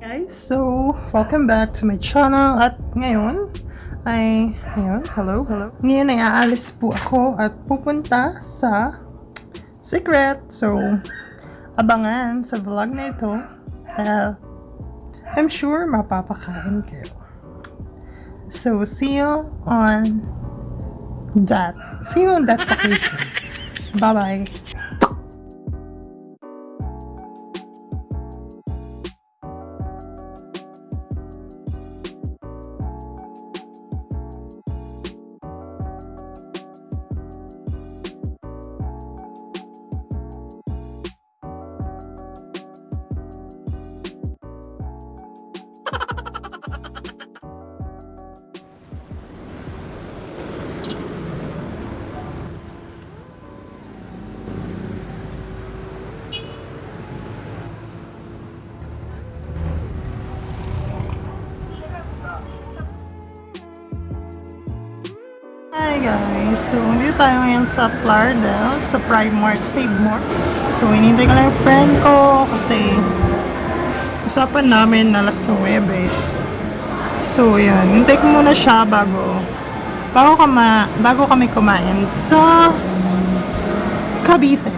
Guys, so welcome back to my channel at ngayon hello. Ngayon ay aalis po ako at pupunta sa secret. So, abangan sa vlog na ito. I'm sure mapapakain kayo. So, see you on that vacation. Bye-bye. Hi guys! So, dito tayo ngayon sa Plaridel, sa Primark, Save More. So, hinintay ko lang yung friend ko kasi usapan namin na alas 9. So, yan. Hintay ko muna siya bago kami kumain sa Kabise.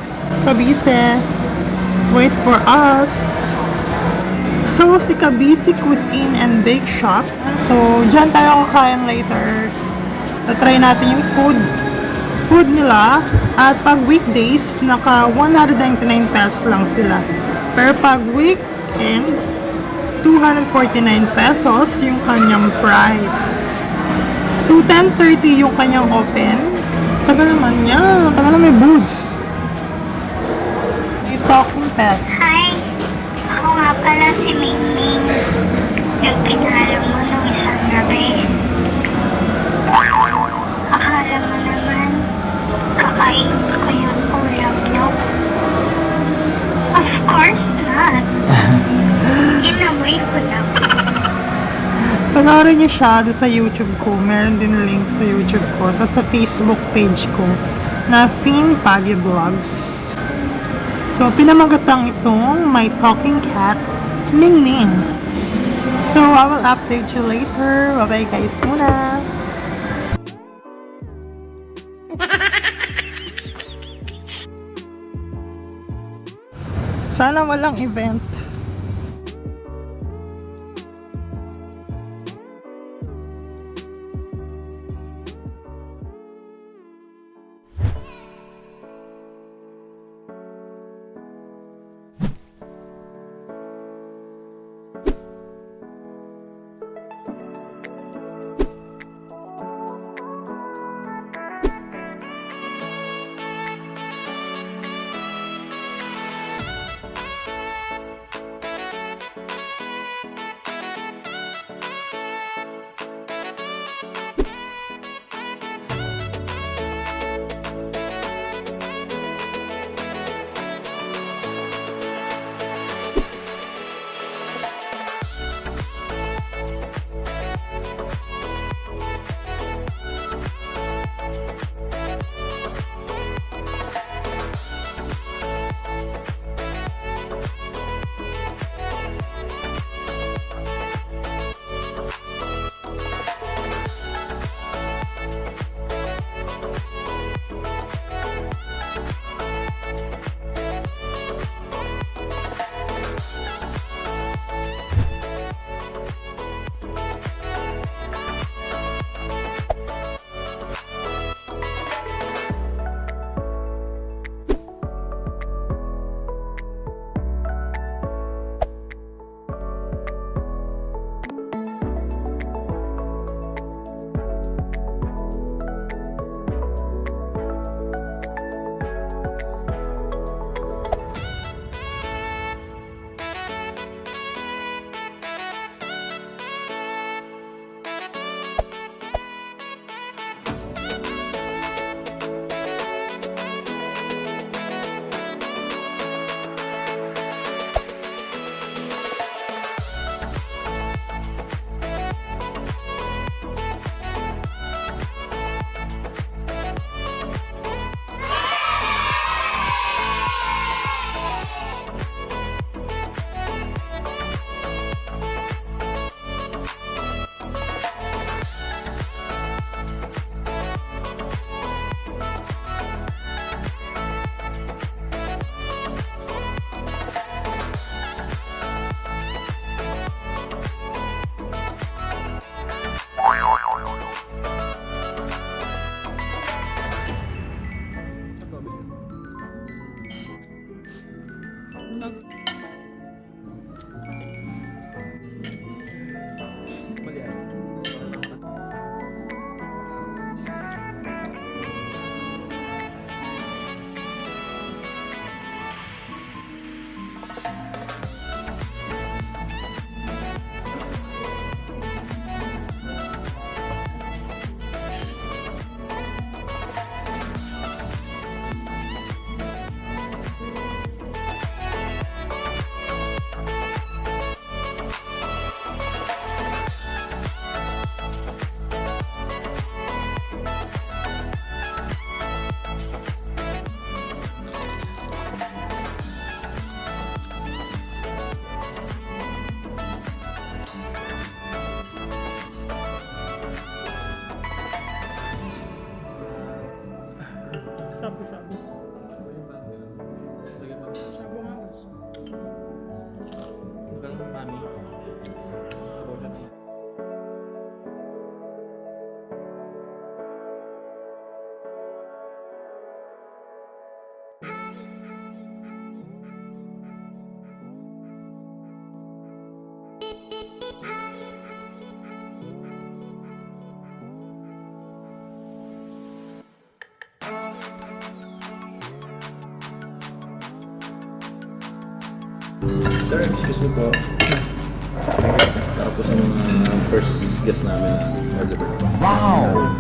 Wait for us. So, si Kabise Cuisine and Bakeshop. So, dyan tayo kakain later. Try natin yung food nila. At pag weekdays, naka 199 pesos lang sila. Pero pag weekends, 249 pesos yung kanyang price. So, 10:30 yung kanyang open. Tagal naman niya. Tagal naman may booths. May talking pet. Hi! Ako nga pala si Mingming. Yung pinala mo nung isang gabi. Akala mo naman, kakain ko yung ulam nyo. Of course not. Inamoy ko lang. Panoorin niyo siya sa YouTube ko. Meron din link sa YouTube ko. Tapos sa Facebook page ko na Fin Pagi Vlogs. So, pinamagatang itong my talking cat, Ning Ning. So, I will update you later. Bye-bye guys muna. Sana walang event. Sir, excuse me po. Tapos ang first guest namin na order. Wow!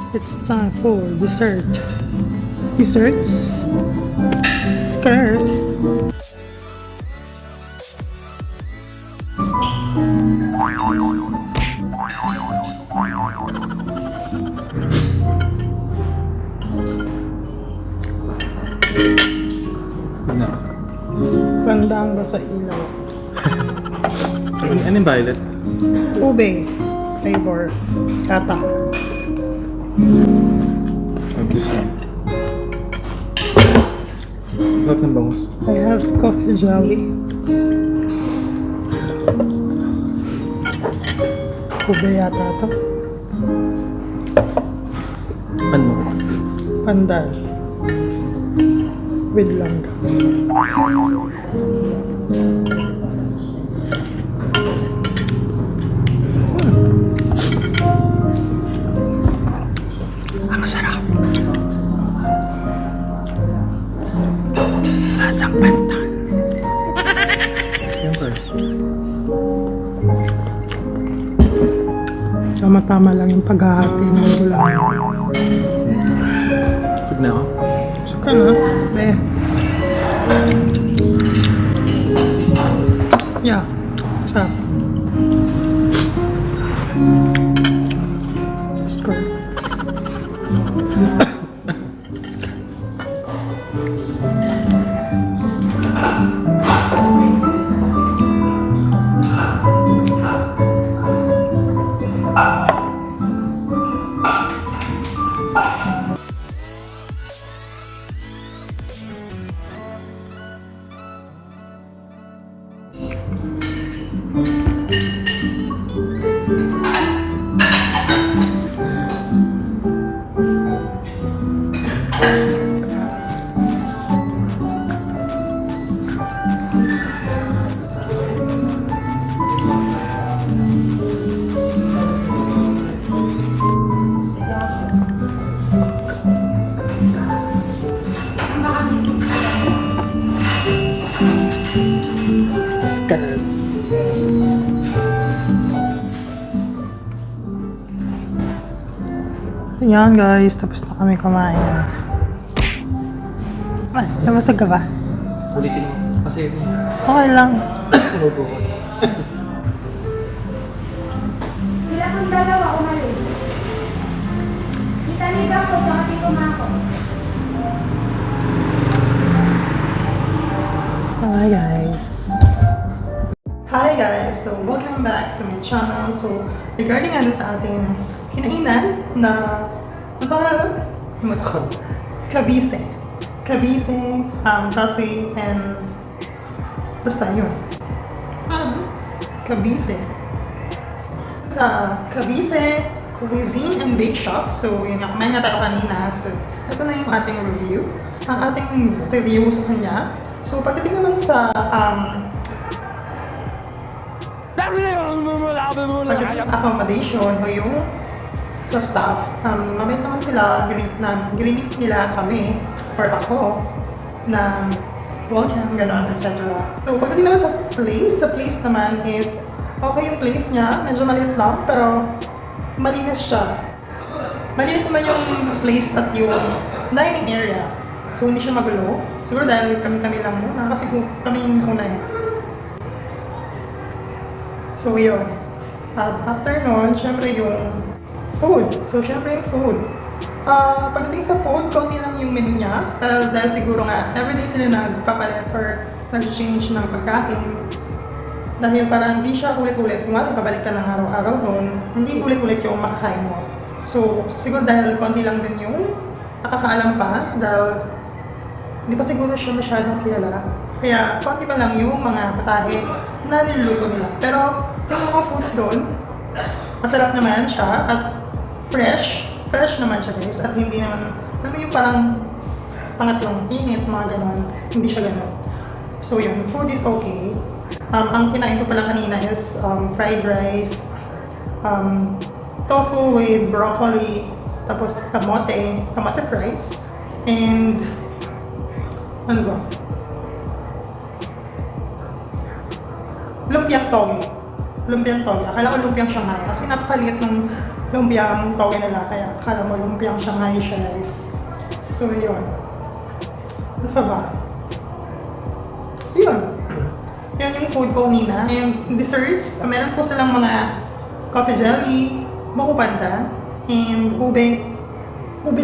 It's time for dessert. Desserts. Skirt. No. Pandang ba sa ilaw? Ano yung violet? Ube. Flavor. Kata. This one. Bakit ng bangus? I have coffee jelly. Ube yata ito. Ano? Pandan. With langga. Ang sarap. Lasang pandan. Siyempre. Tama-tama lang yung paghahati ng ulam. Pag na ako. Suka na. Be. Yeah. Sarap. Skirt. Skirt. Ayan guys, tapos na kami kumain. Ay, nabasag ka ba? Ulitin mo. Kasi Okay lang. tulogo ko. Sila kong dalawa umalis. Kita nila ko, baka di kumako. Hi guys. Hi guys! So, welcome back to my channel. So, regarding ano sa ating kinainan na Kabise. Kabise, coffee, and basta yun. Kabise. Sa Kabise, Cuisine and Bakeshop. So, yun nga, kumain nga tayo kanina. So, ito na yung ating review. Ang ating review sa kanya. So, pagdating naman sa pagdating sa accommodation o yung sa staff, mabait naman sila, greet nila kami or ako na welcome, gano'n, etc. So, pagdating naman sa place naman is okay yung place niya, medyo maliit lang, pero malinis siya. Malinis naman yung place at yung dining area. So, hindi siya magulo. Siguro dahil kami-kami lang muna, kasi kami yung una eh. So, yun. After nun, syempre yung food. So, syempre yung food. Pagdating sa food, konti lang yung menu niya. Dahil siguro nga, everyday sila nagpapalit or nag-change ng pagkain. Dahil para hindi siya ulit-ulit. Kung nga, pabalik ka ng araw-araw doon, hindi ulit-ulit yung makakain mo. So, siguro dahil konti lang din yung nakakaalam pa. Dahil Hindi pa siguro siya masyadong kilala. Kaya, konti pa lang yung mga patahe na niluluto nila. Pero, yung mga foods doon, masarap naman siya at fresh. Fresh naman siya guys. At hindi naman, ano yung parang pangatlong init, mga ganon. Hindi siya ganon. So yun, food is okay. Ang kinain ko pala kanina is fried rice, tofu with broccoli, tapos kamote fries, and ano ba? Lumpiang toge. Lumpiang toge. Akala ko lumpiang Shanghai. Kasi napakaliit ng lumpiang toge nila. Kaya akala mo lumpiang Shanghai siya guys. So yun. Ano pa ba? Yun. Yan yung food ko kanina. And desserts, meron po silang mga coffee jelly, buko pandan, and ube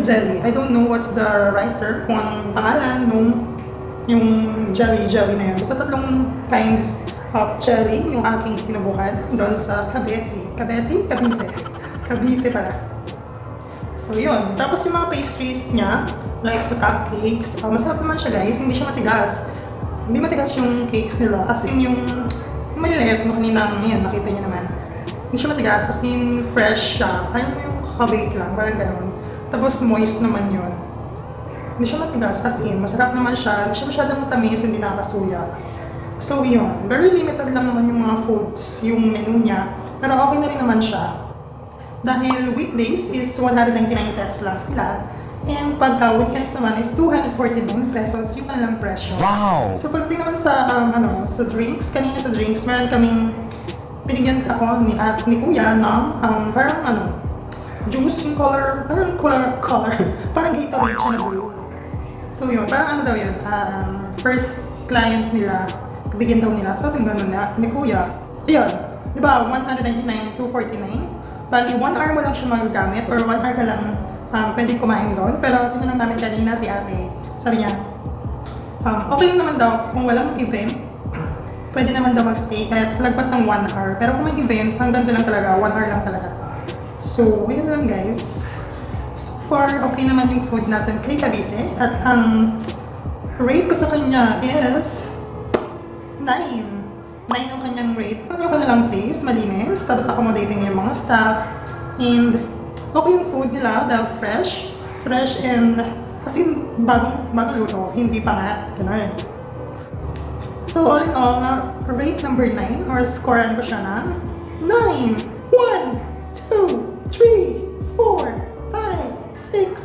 jelly. I don't know what's the right term, kung anong pangalan nung yung jelly na yun. Basta tatlong kinds of cherry yung aking sinubukan doon sa Kabise pala. So yun. Tapos yung mga pastries niya, like sa cupcakes, masarap naman siya guys, hindi siya matigas. Hindi matigas yung cakes nila, as in yung maliliit mo kanina, yan, nakita niyo naman. Hindi siya matigas, as in fresh siya. Ayaw mo yung kakabake lang, parang gano'n. Tapos moist naman yun. Hindi siya matigas, as in, masarap naman siya. Hindi siya masyadong matamis, hindi nakakasuya. So yun, very limited lang naman yung mga foods, yung menu niya. Pero okay na rin naman siya. Dahil weekdays is 199 pesos lang sila. And pagka weekends naman is 249 pesos yung kanilang presyo. Wow! So pagdating naman sa, sa drinks, kanina sa drinks, meron kaming pinigyan ako ni Kuya ng parang juice yung color, parang Gatorade siya na blue. So yun, parang ano daw yun, first client nila, bigyan daw nila, sabi gano'n na, ni Kuya. Ayun, di ba, 199, 249. Bali, 1 hour mo lang siya magagamit or 1 hour ka lang pwede kumain doon. Pero tinanong namin kanina si ate, sabi niya, okay lang naman daw kung walang event, pwede naman daw magstay kahit lagpas ng 1 hour. Pero kung may event, hanggang doon lang talaga, 1 hour lang talaga. So, yun lang guys. So far, okay naman yung food natin kay Kabise. At ang rate ko sa kanya is 9. 9 ang kanyang rate. Yung kanilang place, malinis, tapos accommodating yung mga staff, and okay yung food nila dahil fresh and as in bagong luto, hindi pangat, gano'n. So all in all, rate number 9 or scorean ko siya ng 9, 1, 2, 3, 4, 5, 6,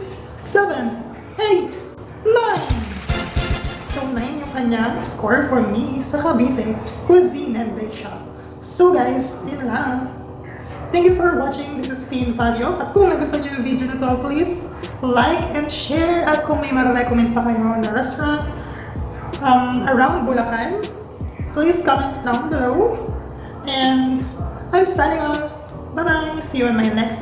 7, 8, 9. So 9 yung kanyang score for me sa Kabise, Cuisine and Bakeshop. So guys, yun lang. Thank you for watching. This is Pin Pario. At kung nagustuhan niyo yung video na to, please like and share. At kung may ma-recommend pa kayo na restaurant around Bulacan, please comment down below. And I'm signing off. Bye-bye. See you on my next